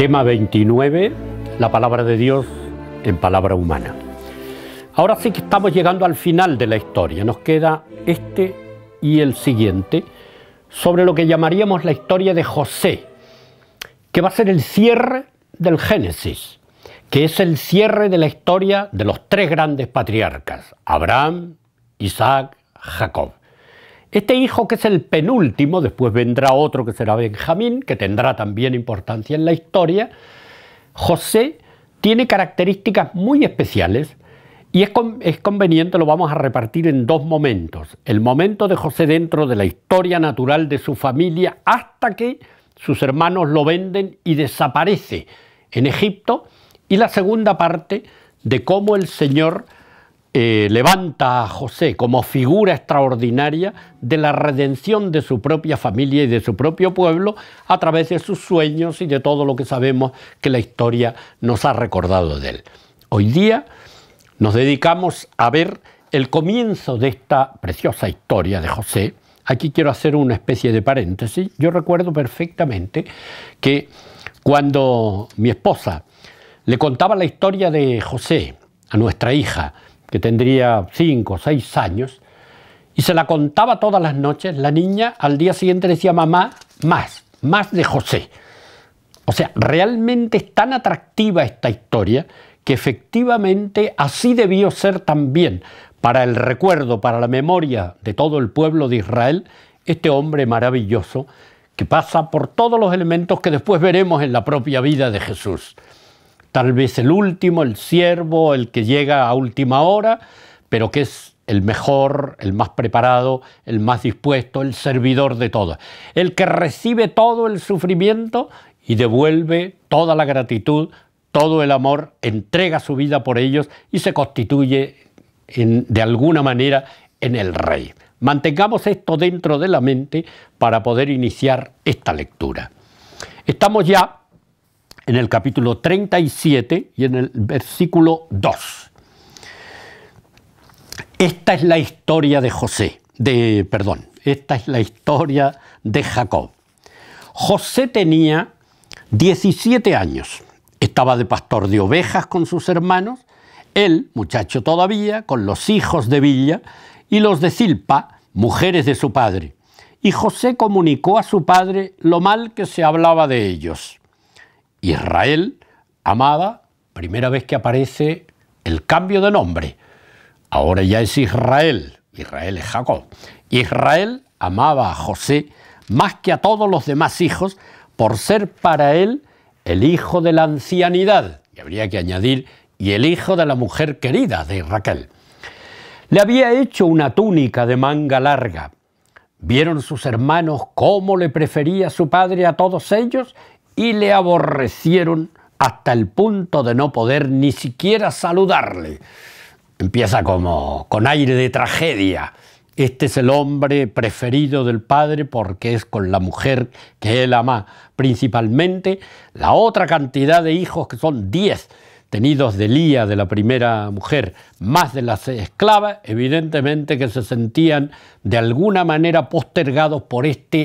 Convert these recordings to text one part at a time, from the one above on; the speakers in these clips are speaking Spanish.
Tema 29, la palabra de Dios en palabra humana. Ahora sí que estamos llegando al final de la historia. Nos queda este y el siguiente sobre lo que llamaríamos la historia de José, que va a ser el cierre del Génesis, que es el cierre de la historia de los tres grandes patriarcas, Abraham, Isaac, Jacob. Este hijo, que es el penúltimo, después vendrá otro que será Benjamín, que tendrá también importancia en la historia. José tiene características muy especiales y es conveniente, lo vamos a repartir en dos momentos. El momento de José dentro de la historia natural de su familia hasta que sus hermanos lo venden y desaparece en Egipto, y la segunda parte de cómo el Señor levanta a José como figura extraordinaria de la redención de su propia familia y de su propio pueblo a través de sus sueños y de todo lo que sabemos que la historia nos ha recordado de él. Hoy día nos dedicamos a ver el comienzo de esta preciosa historia de José. Aquí quiero hacer una especie de paréntesis. Yo recuerdo perfectamente que cuando mi esposa le contaba la historia de José a nuestra hija, que tendría 5 o 6 años, y se la contaba todas las noches, la niña al día siguiente decía: mamá, más de José. O sea, realmente es tan atractiva esta historia que efectivamente así debió ser también para el recuerdo, para la memoria de todo el pueblo de Israel, este hombre maravilloso que pasa por todos los elementos que después veremos en la propia vida de Jesús. Tal vez el último, el siervo, el que llega a última hora, pero que es el mejor, el más preparado, el más dispuesto, el servidor de todos. El que recibe todo el sufrimiento y devuelve toda la gratitud, todo el amor, entrega su vida por ellos y se constituye de alguna manera en el rey. Mantengamos esto dentro de la mente para poder iniciar esta lectura. Estamos ya en el capítulo 37 y en el versículo 2. Esta es la historia de esta es la historia de Jacob. José tenía 17 años. Estaba de pastor de ovejas con sus hermanos, él, muchacho todavía, con los hijos de Bilha y los de Zilpa, mujeres de su padre. Y José comunicó a su padre lo mal que se hablaba de ellos. Israel amaba, primera vez que aparece el cambio de nombre. Ahora ya es Israel, Israel es Jacob. Israel amaba a José más que a todos los demás hijos por ser para él el hijo de la ancianidad, y habría que añadir, y el hijo de la mujer querida de Raquel. Le había hecho una túnica de manga larga. Vieron sus hermanos cómo le prefería su padre a todos ellos y le aborrecieron hasta el punto de no poder ni siquiera saludarle. Empieza como con aire de tragedia. Este es el hombre preferido del padre porque es con la mujer que él ama principalmente. La otra cantidad de hijos, que son 10, tenidos de Lía, de la primera mujer, más de las esclavas, evidentemente que se sentían de alguna manera postergados por esta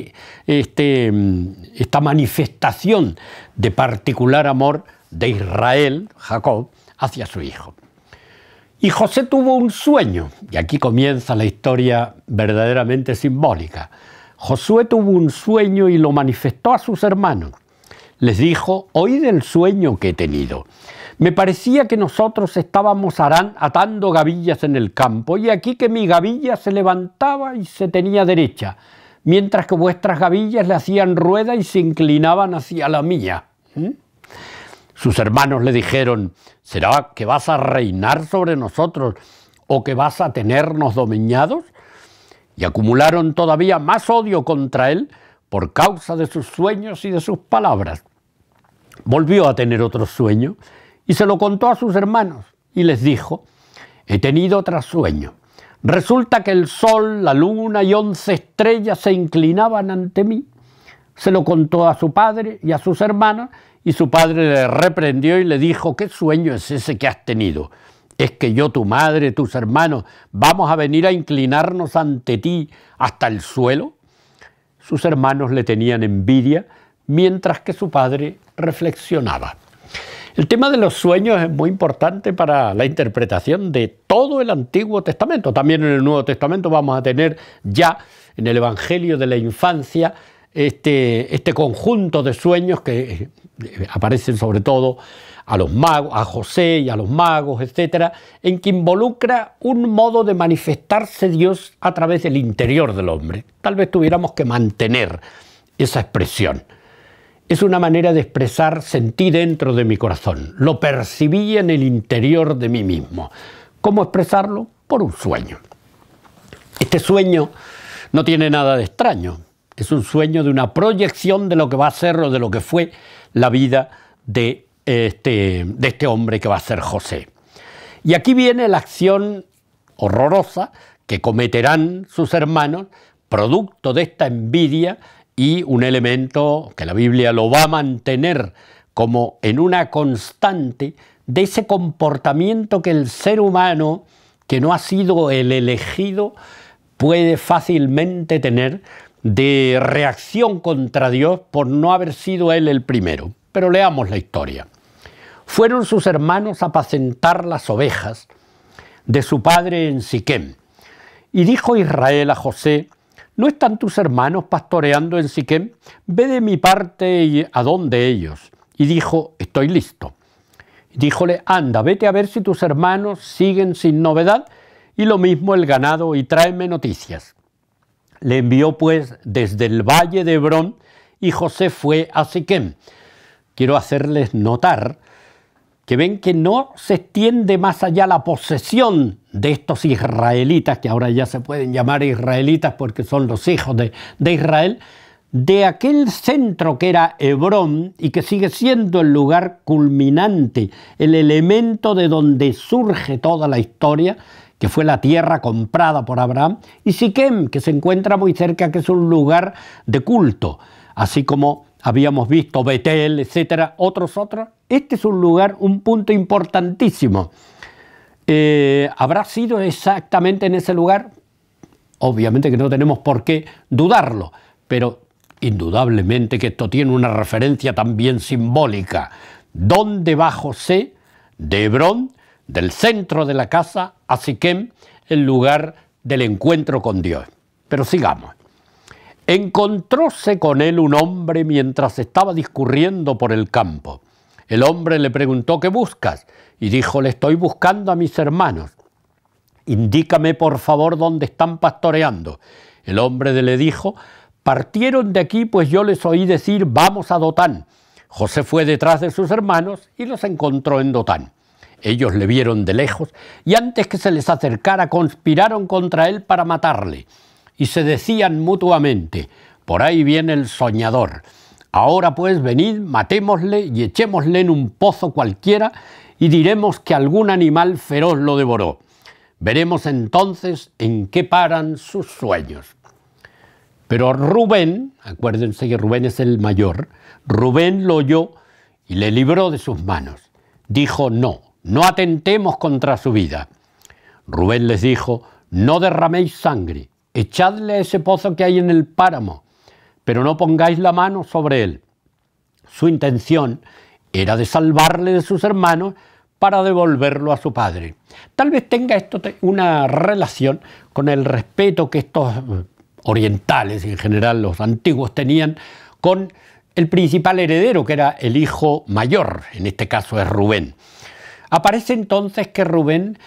manifestación de particular amor de Israel, Jacob, hacia su hijo. Y José tuvo un sueño, y aquí comienza la historia verdaderamente simbólica. Josué tuvo un sueño y lo manifestó a sus hermanos. Les dijo: oíd el sueño que he tenido. Me parecía que nosotros estábamos atando gavillas en el campo, y aquí que mi gavilla se levantaba y se tenía derecha, mientras que vuestras gavillas le hacían rueda y se inclinaban hacia la mía. Sus hermanos le dijeron: ¿será que vas a reinar sobre nosotros o que vas a tenernos dominados? Y acumularon todavía más odio contra él por causa de sus sueños y de sus palabras. Volvió a tener otro sueño y se lo contó a sus hermanos y les dijo: he tenido otro sueño. Resulta que el sol, la luna y 11 estrellas se inclinaban ante mí. Se lo contó a su padre y a sus hermanos, y su padre le reprendió y le dijo: ¿qué sueño es ese que has tenido? ¿Es que yo, tu madre, tus hermanos, vamos a venir a inclinarnos ante ti hasta el suelo? Sus hermanos le tenían envidia, mientras que su padre reflexionaba. El tema de los sueños es muy importante para la interpretación de todo el Antiguo Testamento. También en el Nuevo Testamento vamos a tener ya en el Evangelio de la infancia este conjunto de sueños que aparecen sobre todo a los magos, a José y a los magos, etcétera, en que involucra un modo de manifestarse Dios a través del interior del hombre. Tal vez tuviéramos que mantener esa expresión. Es una manera de expresar, sentí dentro de mi corazón, lo percibí en el interior de mí mismo. ¿Cómo expresarlo? Por un sueño. Este sueño no tiene nada de extraño. Es un sueño de una proyección de lo que va a ser o de lo que fue la vida de este hombre que va a ser José. Y aquí viene la acción horrorosa que cometerán sus hermanos, producto de esta envidia, y un elemento que la Biblia lo va a mantener como en una constante de ese comportamiento que el ser humano, que no ha sido el elegido, puede fácilmente tener de reacción contra Dios por no haber sido él el primero. Pero leamos la historia. Fueron sus hermanos a apacentar las ovejas de su padre en Siquem. Y dijo Israel a José: ¿no están tus hermanos pastoreando en Siquem? Ve de mi parte y a donde ellos. Y dijo: estoy listo. Y díjole: anda, vete a ver si tus hermanos siguen sin novedad, y lo mismo el ganado, y tráeme noticias. Le envió pues desde el valle de Hebrón, y José fue a Siquem. Quiero hacerles notar que ven que no se extiende más allá la posesión de estos israelitas, que ahora ya se pueden llamar israelitas porque son los hijos de Israel, de aquel centro que era Hebrón y que sigue siendo el lugar culminante, el elemento de donde surge toda la historia, que fue la tierra comprada por Abraham, y Siquem, que se encuentra muy cerca, que es un lugar de culto, así como habíamos visto Betel, etcétera, otros. Este es un lugar, un punto importantísimo. ¿Habrá sido exactamente en ese lugar? Obviamente que no tenemos por qué dudarlo, pero indudablemente que esto tiene una referencia también simbólica. ¿Dónde va José? De Hebrón, del centro de la casa, a Siquem, el lugar del encuentro con Dios. Pero sigamos. Encontróse con él un hombre mientras estaba discurriendo por el campo. El hombre le preguntó: ¿qué buscas? Y dijo: le estoy buscando a mis hermanos. Indícame por favor dónde están pastoreando. El hombre le dijo: partieron de aquí, pues yo les oí decir: vamos a Dotán. José fue detrás de sus hermanos y los encontró en Dotán. Ellos le vieron de lejos y antes que se les acercara conspiraron contra él para matarle. Y se decían mutuamente: por ahí viene el soñador. Ahora pues venid, matémosle y echémosle en un pozo cualquiera y diremos que algún animal feroz lo devoró. Veremos entonces en qué paran sus sueños. Pero Rubén, acuérdense que Rubén es el mayor, Rubén lo oyó y le libró de sus manos. Dijo: no atentemos contra su vida. Rubén les dijo: no derraméis sangre, echadle a ese pozo que hay en el páramo, pero no pongáis la mano sobre él. Su intención era de salvarle de sus hermanos para devolverlo a su padre. Tal vez tenga esto una relación con el respeto que estos orientales, en general los antiguos, tenían con el principal heredero, que era el hijo mayor, en este caso es Rubén. Aparece entonces que Rubén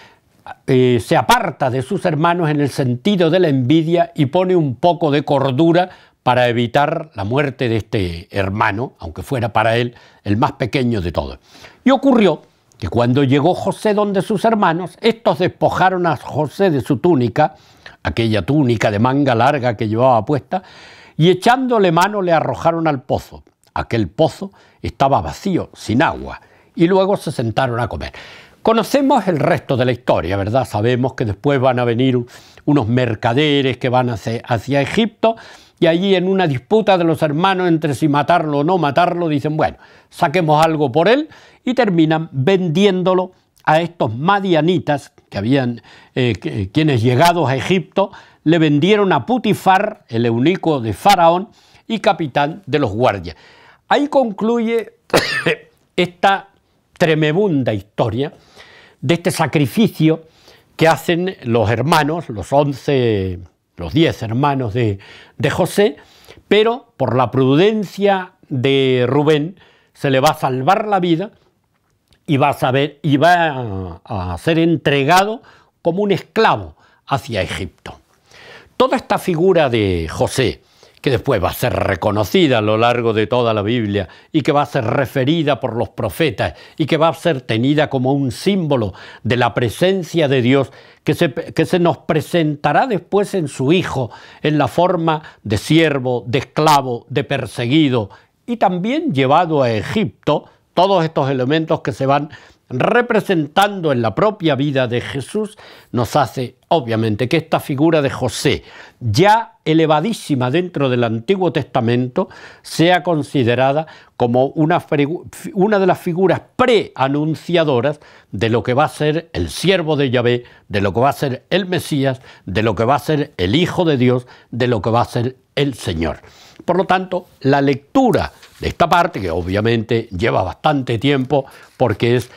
se aparta de sus hermanos en el sentido de la envidia y pone un poco de cordura para evitar la muerte de este hermano, aunque fuera para él el más pequeño de todos. Y ocurrió que cuando llegó José donde sus hermanos, estos despojaron a José de su túnica, aquella túnica de manga larga que llevaba puesta, y echándole mano le arrojaron al pozo. Aquel pozo estaba vacío, sin agua, y luego se sentaron a comer. Conocemos el resto de la historia, ¿verdad? Sabemos que después van a venir unos mercaderes que van hacia Egipto, y allí en una disputa de los hermanos entre si matarlo o no matarlo, dicen: bueno, saquemos algo por él, y terminan vendiéndolo a estos madianitas, que habían quienes llegados a Egipto, le vendieron a Putifar, el eunuco de Faraón y capitán de los guardias. Ahí concluye esta tremenda historia de este sacrificio que hacen los hermanos, los 10 hermanos de José, pero por la prudencia de Rubén se le va a salvar la vida y va a ser entregado como un esclavo hacia Egipto. Toda esta figura de José, que después va a ser reconocida a lo largo de toda la Biblia y que va a ser referida por los profetas y que va a ser tenida como un símbolo de la presencia de Dios que se nos presentará después en su Hijo en la forma de siervo, de esclavo, de perseguido y también llevado a Egipto. Todos estos elementos que se van representando en la propia vida de Jesús nos hace obviamente que esta figura de José, ya elevadísima dentro del Antiguo Testamento, sea considerada como una de las figuras preanunciadoras de lo que va a ser el siervo de Yahvé, de lo que va a ser el Mesías, de lo que va a ser el Hijo de Dios, de lo que va a ser el Señor. Por lo tanto, la lectura de esta parte, que obviamente lleva bastante tiempo porque es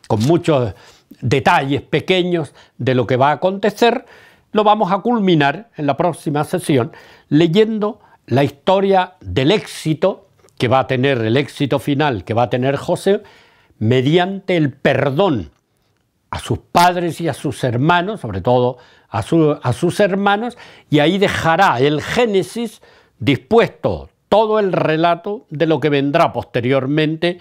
con muchos detalles pequeños de lo que va a acontecer, lo vamos a culminar en la próxima sesión leyendo la historia del éxito que va a tener, el éxito final que va a tener José mediante el perdón a sus padres y a sus hermanos, sobre todo a sus hermanos, y ahí dejará el Génesis dispuesto todo el relato de lo que vendrá posteriormente.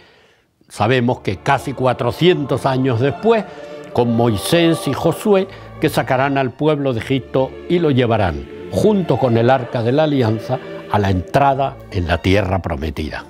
Sabemos que casi 400 años después, con Moisés y Josué, que sacarán al pueblo de Egipto y lo llevarán, junto con el Arca de la Alianza, a la entrada en la tierra prometida.